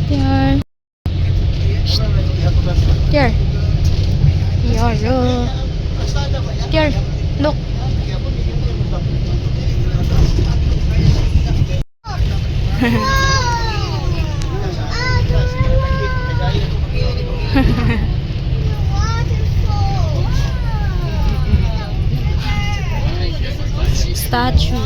Here. Here. Here. Here. Look. Statue.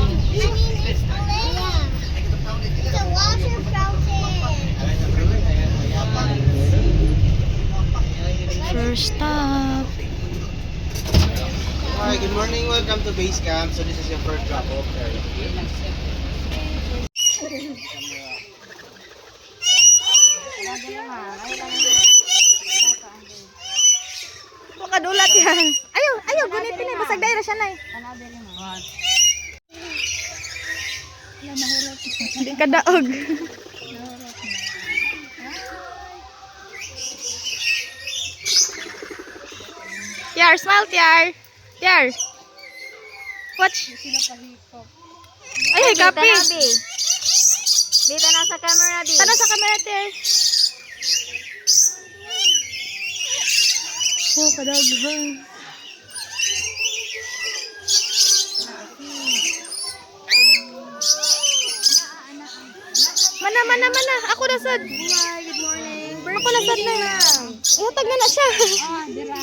First stop. Hi, good morning. Welcome to base camp. So this is your first drop off area. Kadulat yan. Ayaw, ayaw, gunitin eh. Basag daira siya na eh. Hindi ka daog. Tiar, smile, Tiar. Tiar. Watch. Ay, kapi. Dito na sa camera, di. Tara sa camera, Tiar. Oh, kadaghan. Mana. Ako nasad. Hi, good morning. Ako nasad na. Ihatag na siya. Ah, dira.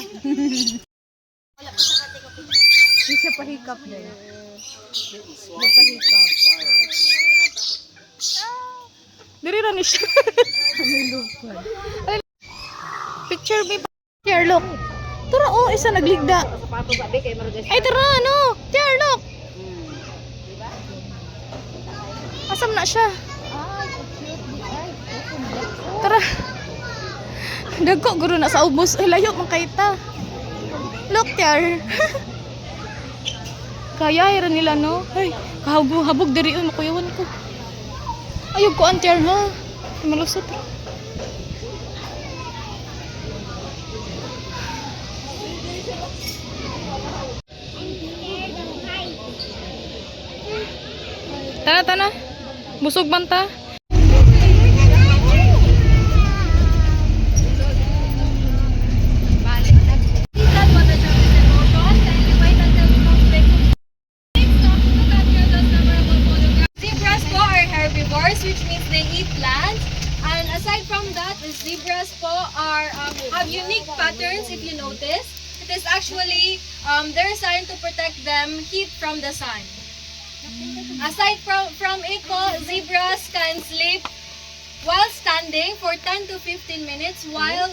Di siya pahikap din. Di pahikap. Diri ra ni siya. Picture me. Here, look. Tara, oh, isa nagligda. Ay, tara, no. Here, look. Asam na siya. Tara. Dagko, guro na sa ubos. Ay, layo, mangkaita. Look, Tiar. Kaya, hira nila, no? Ay, habog diri yun. Makuyawan ko. Ayog ko, Tiar, ha? Malusot. Tana. Busog banta. Zebras po are herbivores, which means they eat plants. And aside from that, the zebras po are have unique patterns. If you notice, it is actually they're designed to protect them heat from the sun. Aside from it po, zebras can sleep while standing for 10 to 15 minutes while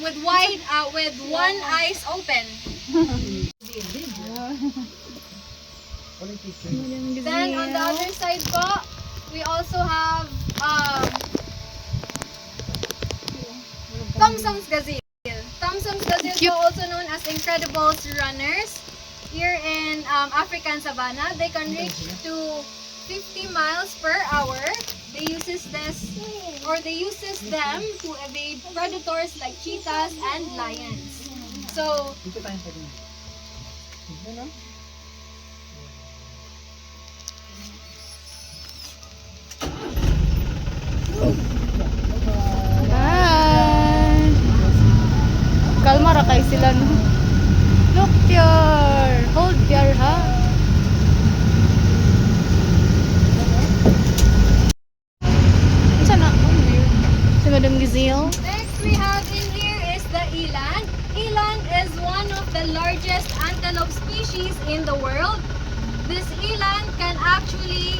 with one eyes open. Then on the other side po, we also have Thomson's gazelle. Thomson's gazelle po, also known as Incredibles runners. Here in African savanna, they can reach to 50 miles per hour. They uses them to evade predators like cheetahs and lions. So Bye. Kalma ra kay sila, no? Look, Tiar. Hold, Tiar, ha? Saan na? Sa Madam Gazelle. next we have in here is the eland. Eland is one of the largest antelope species in the world. This eland can actually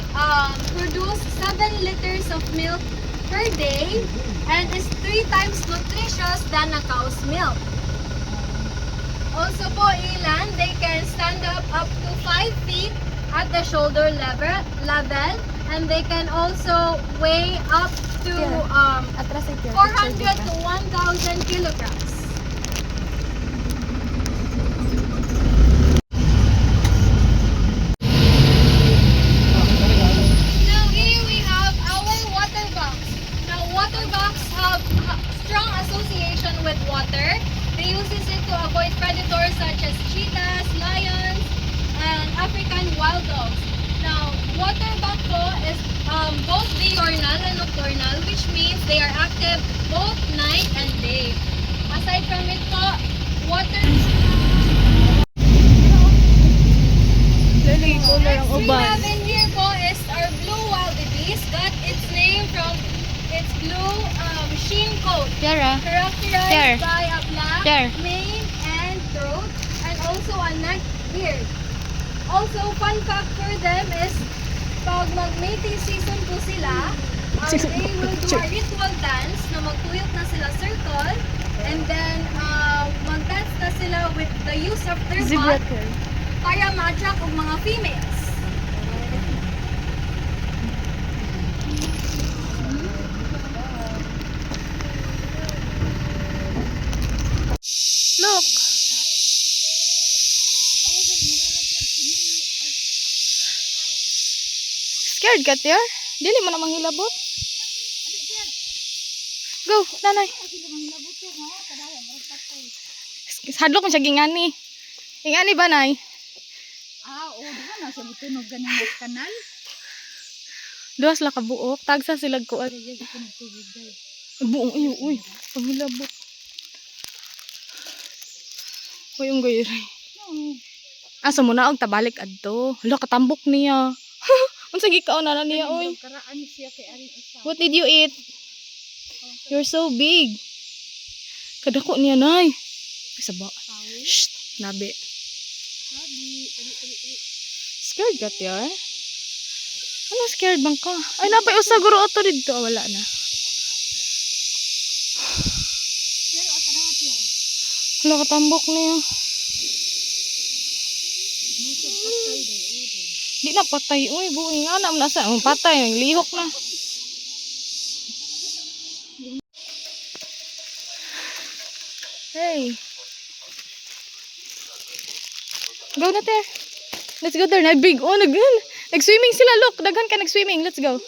produce 7 liters of milk per day and is 3 times nutritious than a cow's milk. Also po, eland, they can stand up to 5 feet at the shoulder level and they can also weigh up to Atras ay Tiar. 400 to 1,000 kilograms. Now here we have our water bugs. Now water bugs have strong association with water. They use it to avoid predators such as cheetahs, lions, and African wild dogs. Now water bug po is both the diurnal and nocturnal, which means they are active both night and day. Aside from it po, water... Lali, color ang Next we uban. have in here po is our blue wildebeest. Got its name from its blue sheen coat, Tiara. characterized There. by a black There. mane and throat, and also a neck beard. Also, fun fact for them is, pag mag-mating season po sila, they will do a ritual dance na magtuyok na sila circle, and then mag-dance na sila with the use of their Zebra butt tail. para ma-attract ang mga females. Look. Scared ka, Tiar? Dili mo na manghilabot. Go, nanay. Hadlok mo siya gingani. Gingani ba, nay? Oo, diba na siya mutunog ganing mas kanal? Duwas la ka buok. Tagsa sila ko. Kaya ko nagtubig dahil. Buong iyo, uy. Panghilabot. Uy, yung gayri. Asa mo na og tabalik adto. Hala, katambok niya. Unsa gikaon na niya, uy. Karaan siya kay Aring Isa. What did you eat? You're so big. Kadako niya, nay. Ay, saba. Shh, nabi. Scared ka, Tiar? Ano scared bang ka? Ay, napay usa guro ato dito. Ah, wala na. Hala, katambok niya. Di na patay. Uy, buhay nga na. Nasa, patay. Lihok na. Hey. Go na, Ter. Let's go there. Big. Oh, nag-swimming sila. Look, daghan ka nag-swimming. Let's go.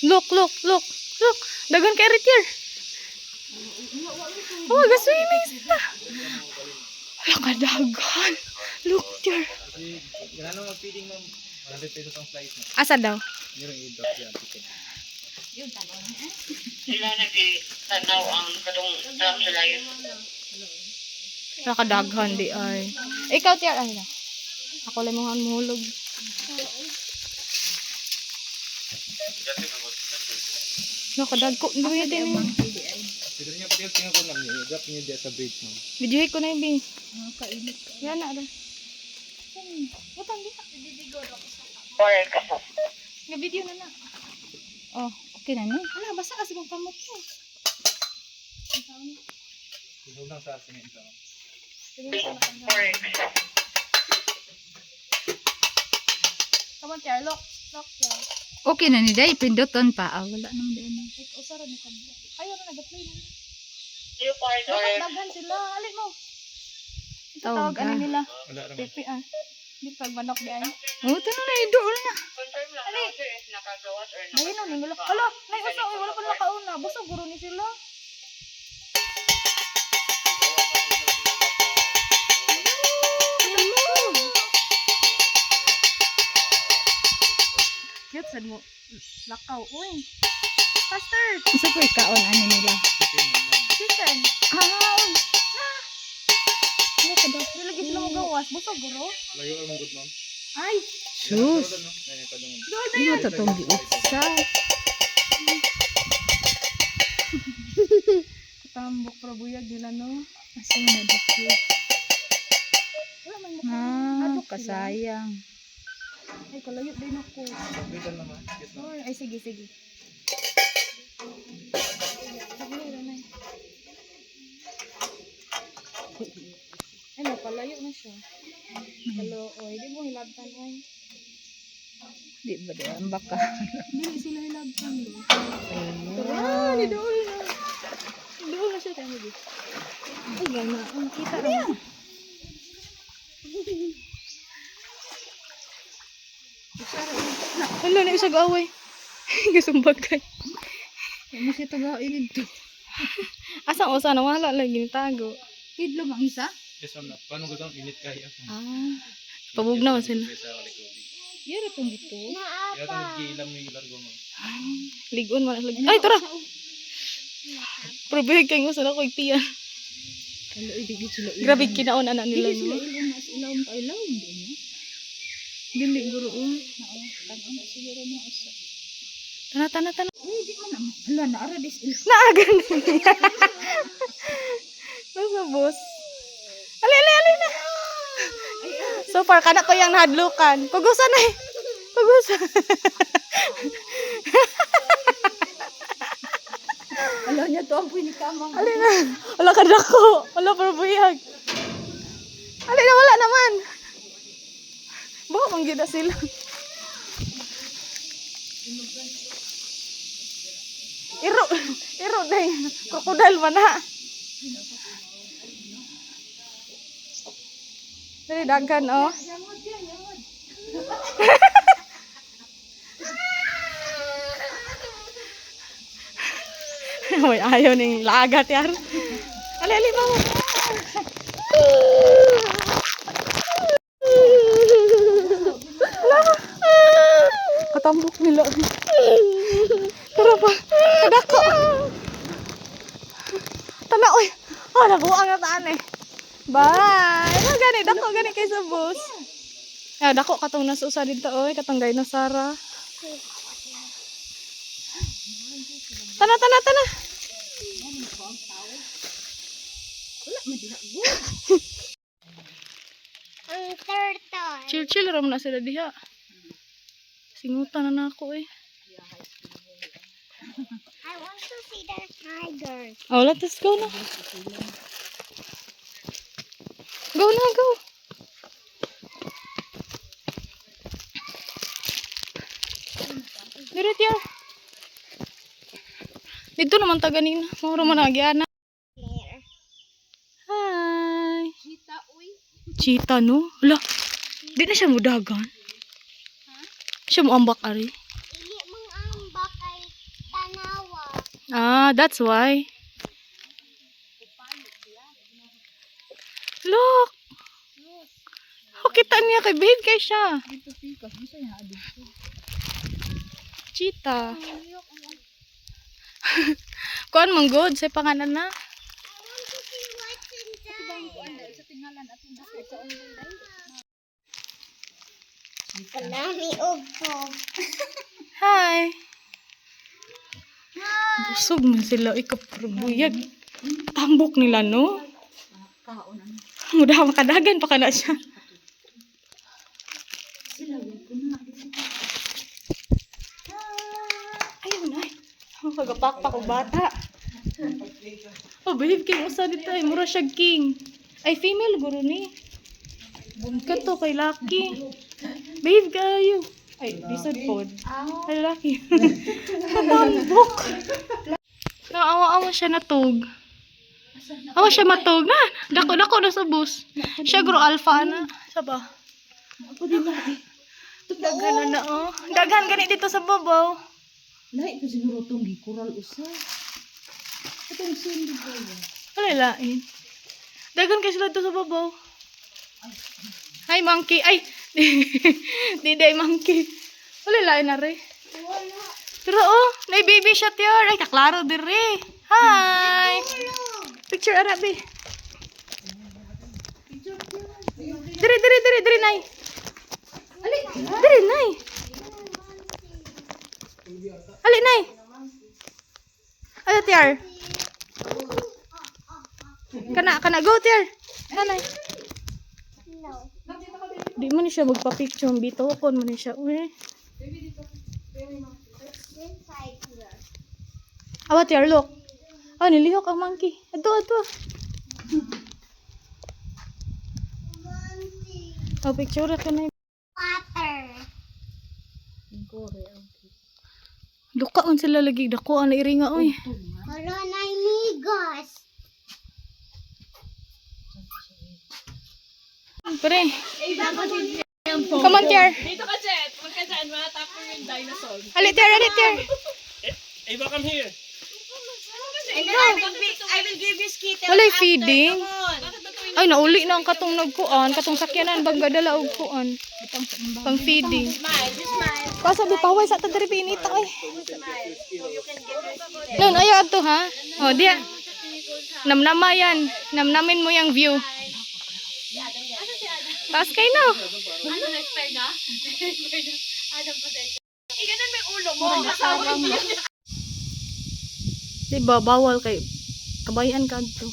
Look, look, look. Look. Daghan ka rin, Ter. Oh, nag-swimming sila. Wala ka daghan. Look, Ter. Ganano mag-feeding, ma'am? 100 pesos ang slice mo. Asa daw? Meron i-drop yan. Chicken. Sila nagtanaw ang katong tram sa layo. Wala ka daghan, di ay. Ikaw, Ter. Ay na. Ako lang mga muhulog. Wala ka dagko. Hindi mo yun yun. Pwede niyo, tingnan ko lang niyo. I-drop niyo dyan sa bridge, ma'am. Videohay ko na yung bin. Kainit ka. Yan na. Butang di ka. Or kaso. Nga-video na na. Oh, okay na ni. Ala, basa kasi kung kamot ko. Huwag lang sa cement, ma'am. Or Come on, Tiar. Look. Look, Tiar. Okay na ni Day, pinduton pa. Ah, wala nang din. Usara ni kamot. Ayaw na nag-play na. you part or Daghan sila. Alit mo. Ito Tawag tawag ano nila. Wala naman. PPR. Di pagmanok di ay. Oh, tanong na idol na. confirm lang na sir if nakagawas or Ayun o, ningulok. Hala, nay usa. Uy, wala pa nakauna. Busog guro ni sila. Cute, sad mo. Lakaw. Uy. Faster. Isa po ikaon ano nila. Chicken. Ah, Ano ka daw? Nilagay sila mo gawas. Busog guro. Layo ang good, ma'am. Ay. sus. Ayun, padungon. Ano to tong giutsa? Tambok probuyag nila no. Asa na dito? Wala man mo. Ah, kasayang. Ay, kalayo din ako. Wait lang, ma'am. Yes, ma'am. Ay, sige, sige. Ay, napalayo na siya. Hello, oy. Di mo hilabtan, oy. Di ba di ang baka? Dili sila hilabtan, do. Ayun. Ah, di doon na. Doon na siya, tayo, di. Ay, gana. Ang kita rin. Hala, na isag away. Gasumbagay. Ano siya tagain dito? Asang usa na wala lagi ni tago. Idlo bang isa? Yes, ma'am. Paano ko daw? Init kaya. Ah. Pabugnaw sila. Yara tong dito. Ligon man lag. Ay tara. Probig kay usa na ko igtiyan. Hello, ibig sila. Grabe kinaon anak nila. Sila No? ilong mas ilawom pa ilawom din. Dili guro. Kanon siguro mo usa. Tana. Di man naman. Hala na ara dis il. Naagan niya. Nasa boss. Ali na. So far kana ko yang nahadlukan. Kugusan na eh. Kugusan. Hala niya to ang pinikamang. Ali na. Wala ka dako. Wala para buyag. Ali na wala naman. Bawa manggida sila. Iro day. Krokodil man na. Dali daghan oh. Hoy ayaw ning lagat yar. Ali ba mo. Katambok nila. Tara pa. Kadako. Tana oy. Oh, nabuang na taan eh. Bye. Ano gani dako gani kay sa bus. Ya dako katong nasusa dito oy, katong gay na Sara. Tana. Ang turtle. Chill ra man na sila diha. Singutan na ako eh. I want to see the tigers. Oh, let's go na. Go. Diret ya. Dito naman ta ganina. Mura man nagyana. There. Hi. Cheetah no? Ala. Di na siya mudagan. Siya mo ambak ari. Ili mong ambak ay tanawa. Ah, that's why. Look. Oh, kita niya kay babe kay siya. Cheetah. Kuan mong good say pangalan na. I want to see what's inside. Sa tingalan at yung basket sa unggoy. Kalami ugpo. Hi. Busog man sila ikaprubuyag. Tambok nila no. Kaon ano. Mudah makadagan pa kana siya. Sila ko na. Ayun ay. Magapakpak og bata. Oh, babe king usa dito ay mura siya king. Ay female guro ni. Kato kay laki. Babe kayo. Ay bisod pod. Ay laki. Tambok. Naawa-awa siya natug. Awa siya matug na. Dako na sa bus. Siya guro alpha na. Saba. Ako din na. Daghan na oh. Daghan gani dito sa babaw. Lahi ko siguro itong gikural usa. Itong sindi ko yan. Alalain. Daghan kasi sila dito sa babaw. Hi monkey. Ay. Diday monkey. Alalain na re. Pero oh, may baby shot yun. Ay kaklaro dire. Hi. Picture arabi. Dire nay. Ali, dire nay. Ali nay. Ayo tiar. Kana go tiar. Nanay. No. Di man siya magpa-picture bito kon man siya. Uy. Inside here. Awa tiar look. Ah, nilihok ang monkey. Ato. Oh, picture ka na. Water. Duka on sila lagi dako ang iringa oy. Corona amigos. Pre. Come on, tiar. Dito ka, Jet. Huwag ka dyan. Matapon yung dinosaur. Ali tiar. Ava, come here. And then I will give you skittle. Walay feeding. Bakit ba ito Ay, nauli na ang katong nagkuan, katong sakyanan bang gadala og kuan. Pang feeding. Pasa di paway sa tadiri pinita ay. Nun ayo ato ha. Oh, dia. Namnama yan. Namnamin mo yung view. Taas kayo no. Diba, bawal kay kabayan ka to.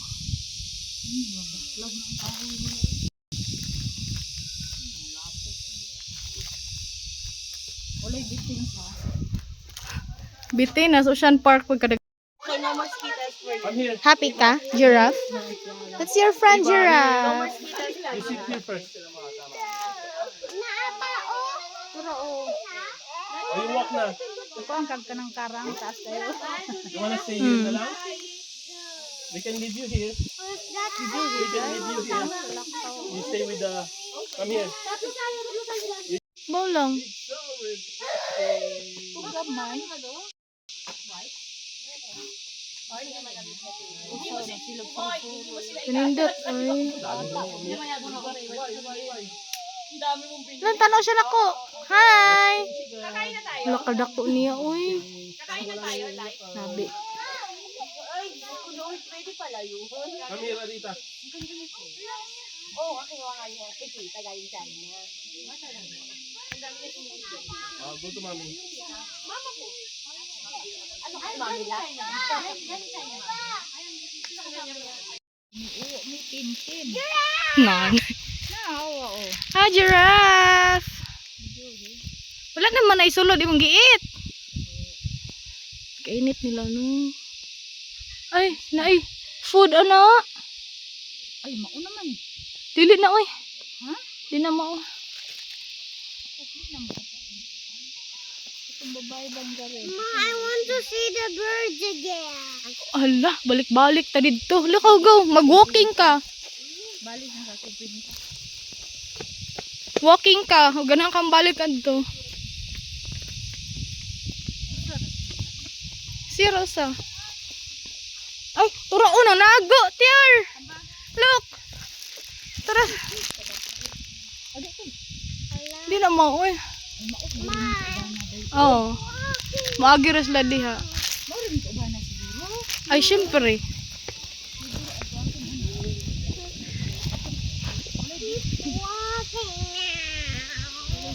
Walay bitin sa. Bitin na Ocean Park pag kadag. Come here. Happy ka, giraffe? That's your friend, giraffe. You sit here first. Naapa oh. Pero oh, Oh, you walk na. ito ang kag kanang karang taas kayo. You wanna stay here na lang? We can leave you here. That We can leave you here. You stay with the... Come here. Bolong. Gamay. Pinindot. Ay. Lan tanaw siya nako. Hi. Wala ka dako niya uy. Sabi. Come here, Arita. Go to mommy. May pintin. Nan. Naawa oh. Ha, giraffe. Wala naman ay sulod imong giit. Kainit nila no. Ay, naay food ana. Ay, mao naman. Dili na oy. Ha? Di na mao. Itong babae bang galing? Ma, I want to see the birds again. Ala, balik-balik ta didto. Look, go. Mag-walking ka. Balik na sa kupin. Walking ka. O ganang kang balik adto. Si Rosa. Ay, tura uno nago, tiar. Look. Tara. Di na mao eh. Oh. Maagi ras la diha. Ay, syempre. Walking now.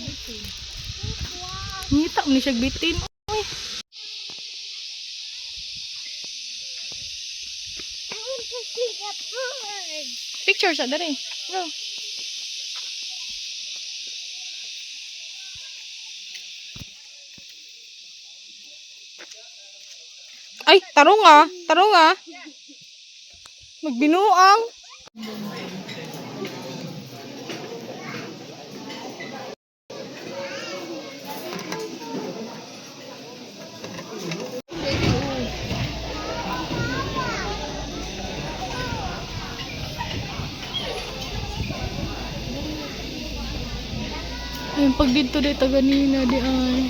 Ngita mo ni siya bitin. Uy. I want to see the birds. Picture sa dali. Go. Ay, tarong ah. Tarong ah. Magbinuang. Ayun, pag dito di taganina di ay.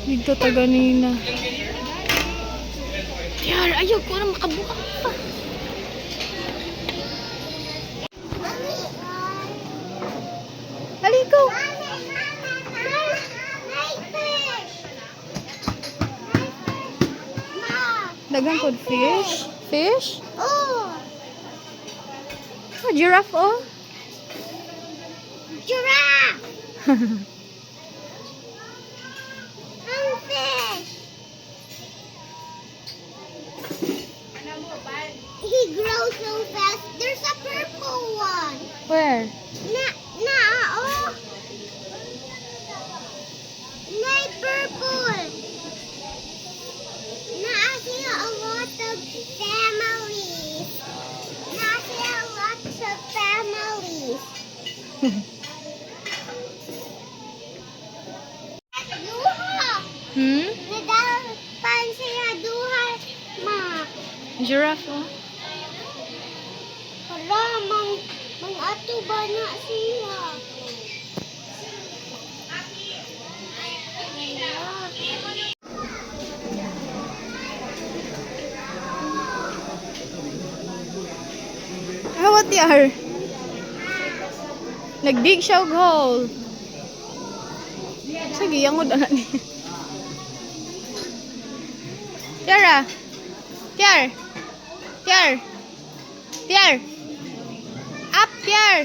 Dito taganina. Yar, ayaw ko na makabuka pa. Aligo. Dagang kod fish. Fish? Oh, Oh, giraffe oh. giraffe. And fish. He grows so fast. There's a purple one. Where? Oh. Nay purple. Naa siya a lot of families. Naa siya lots of families. Duha. Hmm? Nadapan siya duha, ma. Giraffe oh. Para mang-ato ba na siya? Tiar. Nagdig siya og hole. Sige, yangod ana ni. Tiara. Tiar. Tiar. Tiar. Up, Tiar.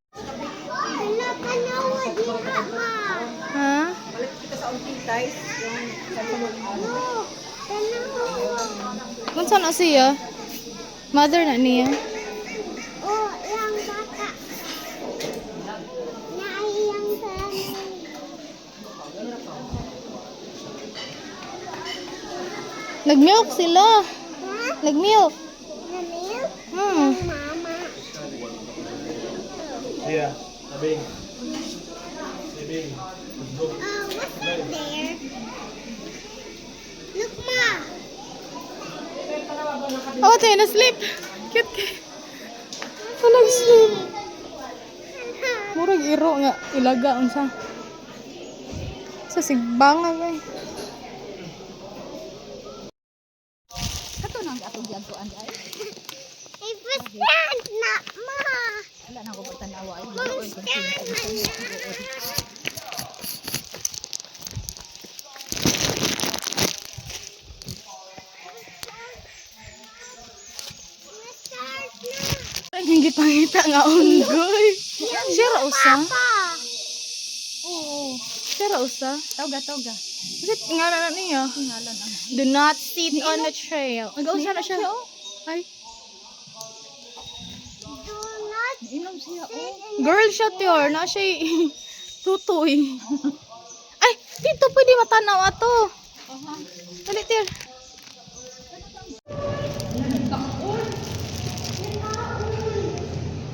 Wala ka na wa diha ma. Ha? No. Tanawa. Kung saan na siya? Mother na niya. Oh, yang bata. Naiyang family. Nag-milk sila. Ha? Nag-milk. Namil? Hmm. Mama. Yeah. Sabing. Sabing. What's that there? Look, ma. Oh, tayo na-sleep. Cute ka. Walang sleep. Murag iro nga. Ilaga unsa. Sa sigbangan eh. Kato nang atong giadtoan ay. Stand na, ma. Wala na ko pagtanawa ay. Start na. Ay, hindi pangita nga unggoy. Siya ra usa. Pa. Oo. Siya ra usa. Toga. Kasi nga na niya. Ngalan ang. Do not sit on the trail. Mag-usa na siya. Ay, Do not Inom siya oh. girl siya, Tior. Na siya tutoy. Ay, dito pwede matanaw ato. Dali, Tior.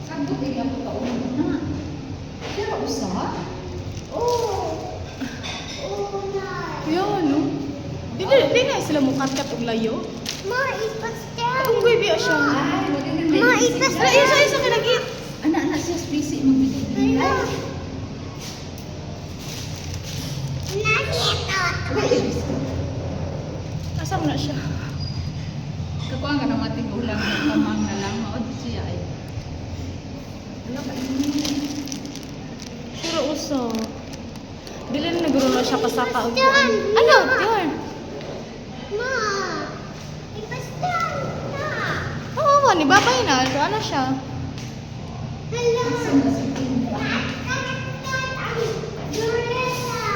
Kadto kay ato ka una. Pero usa? Yan, no? Di na sila mukat-kat og layo. Ma, ipa-stand. Unggoy biya siya. Ay, maganda. Ma, ipa-stand. Ay, isa ka lagi. Ana siya spacey magbigay. Hello. Nakita. Asa mo na siya? Kakuha ka ng mating ulang ng kamang na lang. Maod siya ay. Wala ka Pero uso. Dili na naguro na siya kasaka og Tiyan, Ano, Tior? Ma, ipa-stand na. Oo, ni babay na. Ano siya? Hello. Gorilla.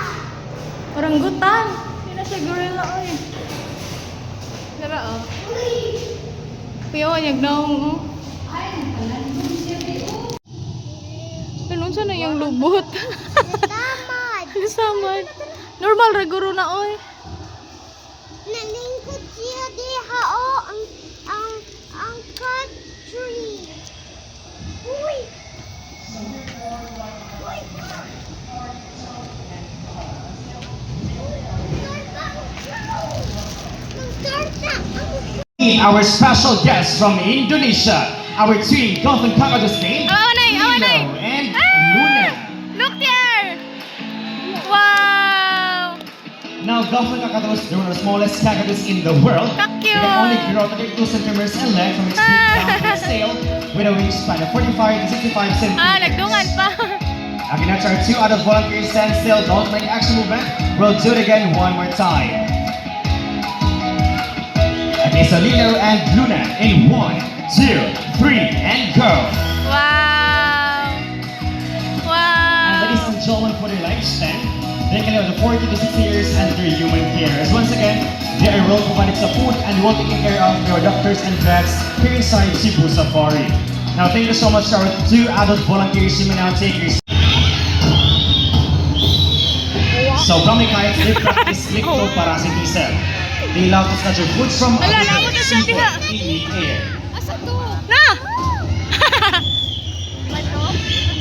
Oranggutan. Hindi na siya gorilla, oy. Tara, oh. Kuya, wanyag naong, oh. Ganun siya na yung lubot. Tamad. Samad. Normal, reguro na, oy. Nalingkod siya diha o ang country. Uy. Our special guests from Indonesia, our twin golden cockatoos named Awanay, awanay. Lilo and Luna. Look there! Wow! Now, golden cockatoos, they're one of the smallest cockatoos in the world. Cute. They can only grow to 2 centimeters in length from its peak down to its tail with a wingspan of 45 to 65 centimeters. Nagdungan pa. Okay, next our 2 adult volunteers stand still, don't make action movement. We'll do it again one more time. Okay, so Lilo and Luna in 1, 2, 3, and go. Wow! And Wow! ladies and gentlemen, for their lifespan, they can live to 40 to 60 years under human care. As once again, they are well provided support and well taken care of by our doctors and vets here inside Cebu Safari. Now, thank you so much to our 2 adult volunteers. You may now take your So, Brahmi kites, they practice licto parasitism. They allow to snatch your food from Wala, other naabot na siya, people diha. in the air. Asa to? Na!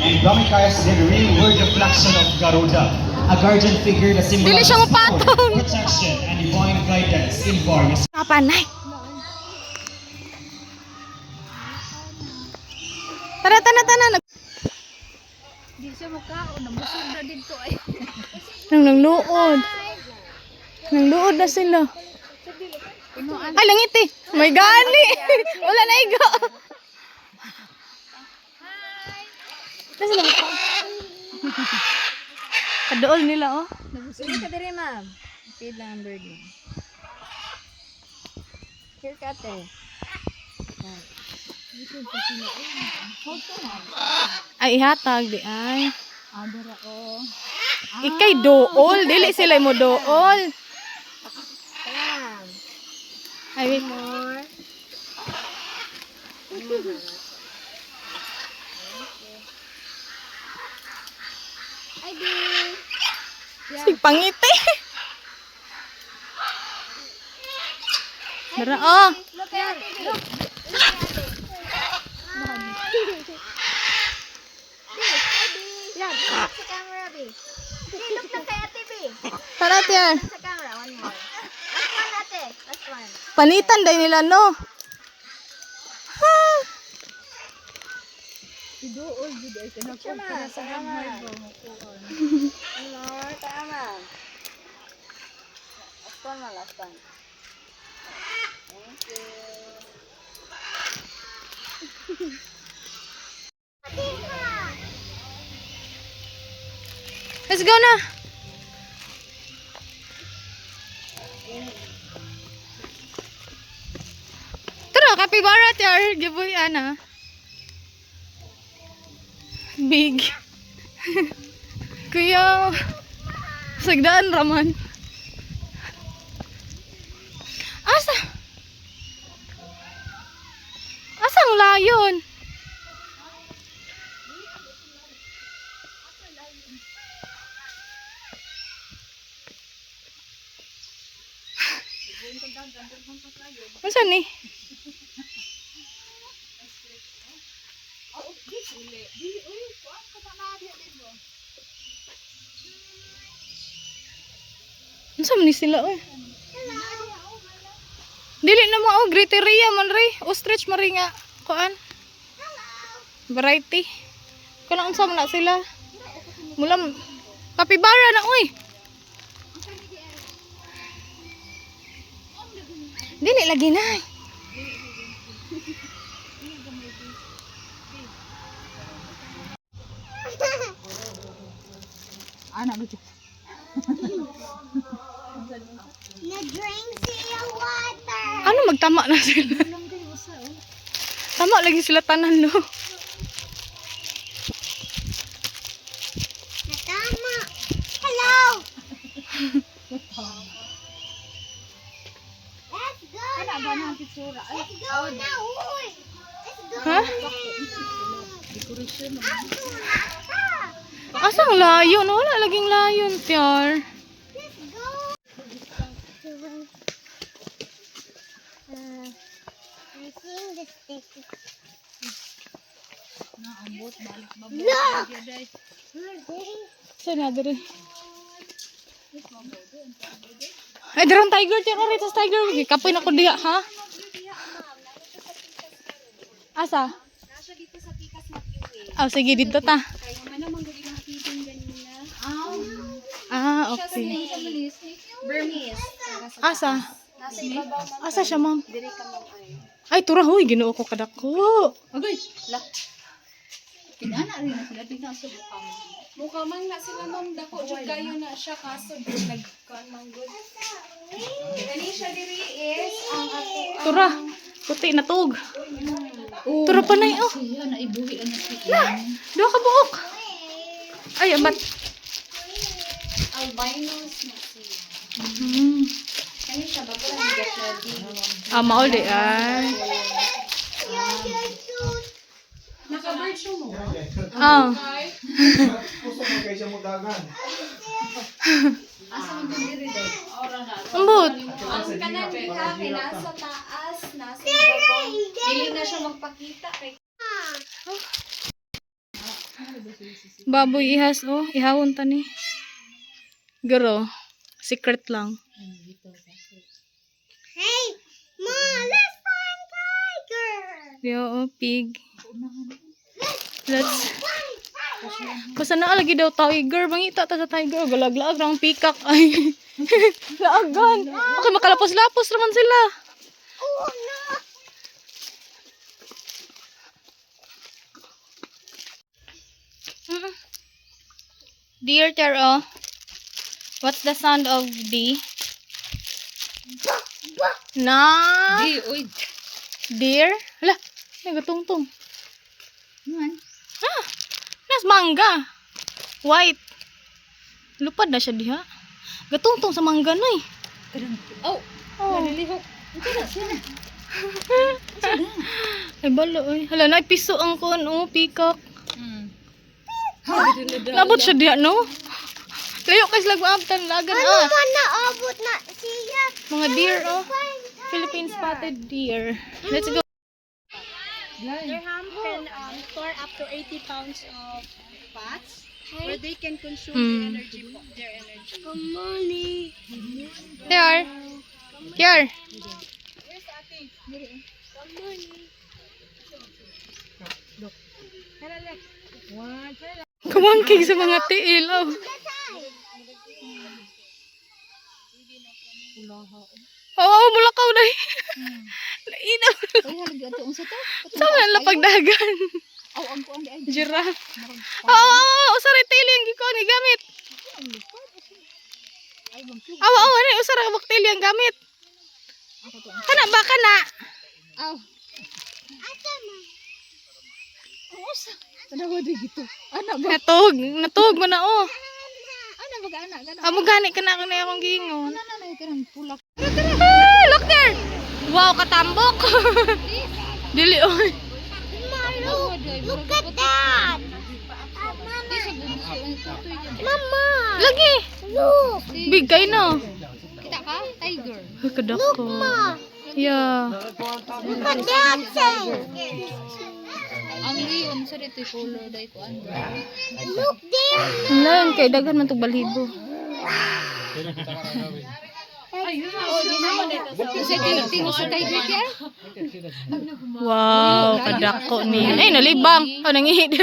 And Brahmi kites, they're the real word reflection of Garuda, a guardian figure that Dili symbolizes siya support, mapatong. protection, and divine guidance in various Kapanay. Tana. Di siya mukhaon, nabusog na dito ay. Nang luod. Nang luod na sila. Ay, langiti. May gani. Wala na iga. Nasa lang pa. Kadool nila, oh. Nabusog ka diri, ma'am. Feed lang ang bird mo. Here ka, te. Ay, ihatag di ay. Adara ko. Ikay dool. Dili sila mo dool. Ay, wait. Si pangiti. Dara, oh. Look at it. Look. Yan, sa camera, B. Look na kay Ate B. Tara, tiyan. Sa camera, one more. Last one, Ate. Last one. Panitan day nila, no? Iduol, jud ay kanapon para sa hamay ba mo kuon. One more, tama. Last one, last one. Thank you. Let's go na. Tara, kapibara tiar. Giboy, ana. Big. Kuya. Sagdaan raman. Asa? Asang layon? Masa ni? Masa man ni sila oy? Dili na mo griteria man ray, ostrich man ray nga kuan. Variety. Kana unsa man na sila? Mulam kapibara na oy. Dili lagi na. Ana ba? Na-drink siya water. Ano magtama na sila? Tama lagi sila tanan no. Natama. Hello. Let's go now. Let's go now. Uy. Let's go. Ha? Decoration. Asang layon? Wala laging layon, tiar. Let's go. I'm seeing the stick. Naambot balik ba? Look. Saan na diri? Ay, darang tiger, tiar. Rito sa tiger. Kapoy na ko diha, ha? Asa? Nasa dito sa Pikas Matthew. Oh, sige, dito ta. Kaya naman naman galing nakikita ganina. Ah, okay. Burmese. Asa? Nasa ibabaw man. Asa siya, ma'am? Diri ka mo ay. Ay, tura, huy. Ginoo ko kadako. Agay. La. Kinana rin na sila tingnan sa bukang. Mukha man na sila ma'am dako jud kayo na siya kaso nagkuan man good. Kani siya diri is ang ato Tura. Puti na tug. Tura pa na oh. Siya na ibuhi ang siya. Dua ka buok. Ay, abat. albinos na siya. Hmm. Kani siya bago lang giga siya di. Ah, maol di ay. Naka-bird show mo. Ah. Gusto mo kayo siya mudagan. Asa man diri day? Ora na. Ambot. Ang kanan diha kay nasa taas, nasa ibabaw. Dili na siya magpakita kay Baboy ihas oh. Ihawon ta ni. Garo. Secret lang. Hey, Mom, let's find tiger. Yo, oh, pig. Let's Let's... Basta na lagi daw tiger. Mangita ta sa tiger. Galag-lag ng peacock. Ay. Laagan. Okay, makalapos-lapos naman sila. Deer Taro. What's the sound of D? Na? Di, uy. Deer? Hala, nagatungtong. Man. Ah, nas mangga. White. Lupad na siya diha. Gatungtong sa mangga na eh. Oh, Oh. nalilihok. Ito na siya. Ay balo eh. Hala, naipiso ang kon. Oh, peacock. Hmm. Labot siya diha, no? Layo kay sila guabtan. Lagan Ano ah. man naabot na siya? Mga deer, oh. Philippine spotted deer. Let's go. Their ham can store up to 80 pounds of fats, where they can consume their energy. Come on, Here. Here. Kumangking sa mga tiil, oh. Oo, mulakaw na eh. Nainaw. Uy, halagi ato unsa to? Saan ang lapagdagan? Aw, ang kuan di ay. Giraffe. Oo, usara tili ang gikuan ni gamit. Oo, ano usara ka tili ang gamit. Kana ba kana? Aw. Ano ba di gito? Ana ba? Natug mo na oh. Ana ba ana gana? Amo gani kana ako na akong gingon. Ana na kanang pulak. Ah, look there. Wow, katambok. Dili oy. look at that. Mama, Lagi. look. Big kay no. Kita ka? Tiger. Ay, kadako. Yeah. Look at that thing. Ang leon sa dito color dai ko ando. Look there. Lang kay daghan man tong balibo. Kasi tingin sa tiger kaya? Wow, kadako niya. Ay, nalibang. Oh, nangihid.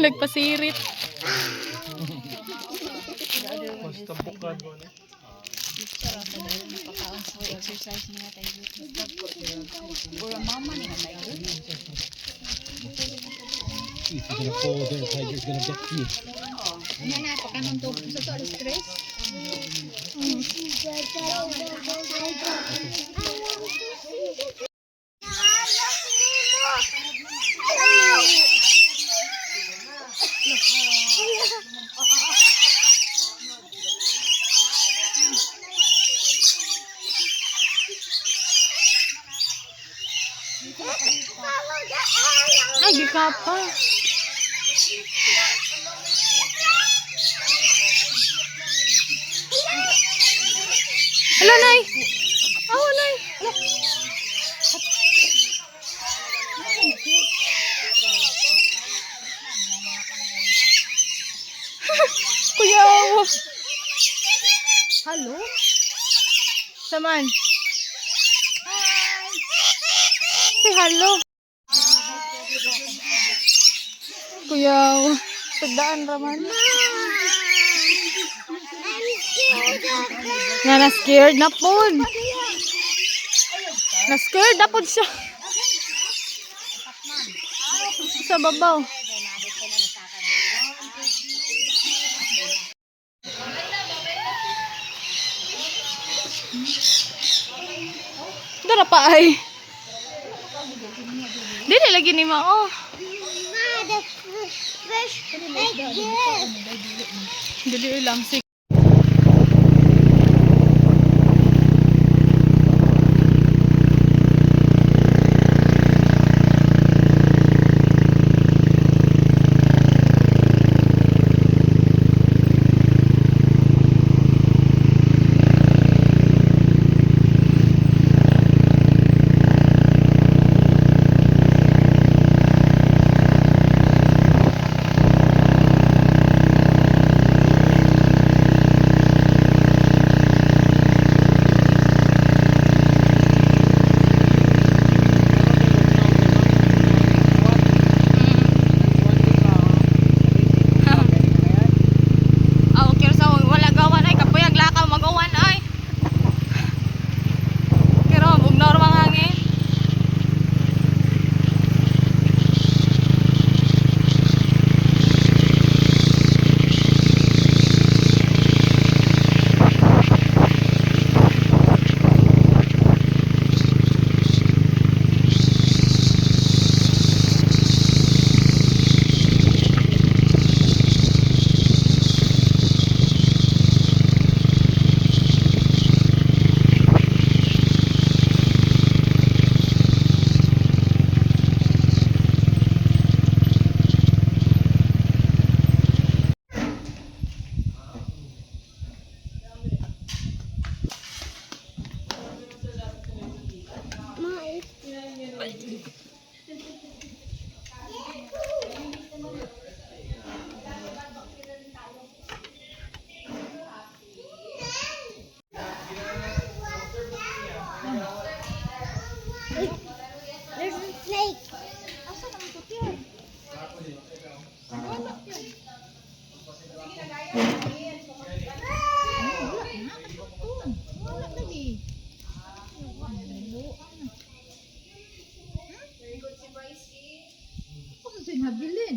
Nagpasirit. Exercise niya tiger. Or mama niya tiger. If you're gonna fall there, tiger's gonna get you. Ano na pakanang to sa to stress? Ay, gikapa. Hala, nay. Oh, nay. Kuya, oh. Hello? Saman. Say hello. Kuya, oh. Pagdaan raman. Nga na-scared na po. Na-scared na po siya. Sa babaw. Dara pa ay. Dili lagi ni Mao. The fish like this. Dili lang. Sige. nabilin.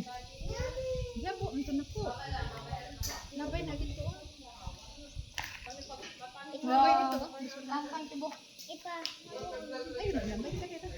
Yabo, ito na po. Labay na dito. Labay ito. Ipa. Ay, labay ka dito.